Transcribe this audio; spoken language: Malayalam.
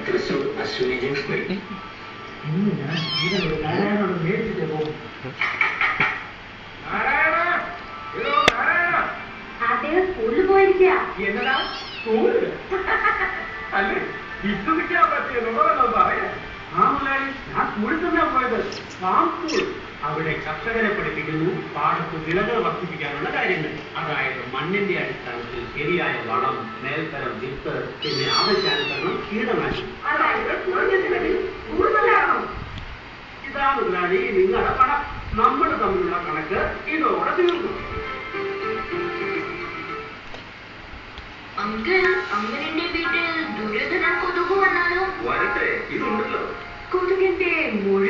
തൃശ്ശൂർ അശ്വിനി ജംഗ്ഷനിൽ. ഞാൻ ജീവനോട് നാരായണോട് മേടിച്ചിട്ടേ പോകും. അദ്ദേഹം സ്കൂളിൽ പോയിരിക്കുക. എന്നതാ സ്കൂള്? അല്ലേ ഇത് കിട്ടാൻ പറ്റിയെന്നുള്ളതല്ലോ പറയാ. ആ മുതലാളി, ഞാൻ സ്കൂളിൽ തന്നെയാ പോയത്. Farm school. അവിടെ കർഷകരെ പഠിപ്പിക്കുന്നു പാടത്ത് വിളകൾ വർദ്ധിപ്പിക്കാനുള്ള കാര്യങ്ങൾ. അതായത് മണ്ണിന്റെ അടിസ്ഥാനത്തിൽ ശരിയായ വളം, മേൽത്തരം, വിത്ത്, പിന്നെ ആവശ്യാനുസരണം കീടനാശിനി. ഇതാ മുതലാളി നിങ്ങളുടെ പണം. നമ്മൾ തമ്മിലുള്ള കണക്ക് ഇതോടെ തീർന്നു. അങ്കിൾ, അമ്മലിന്റെ വീട്ടിൽ ദുര്യോധന കൊതുക് വന്നാലോ? വരട്ടെ, ഇതുണ്ടല്ലോ. കൊതുകിന്റെ മുഴ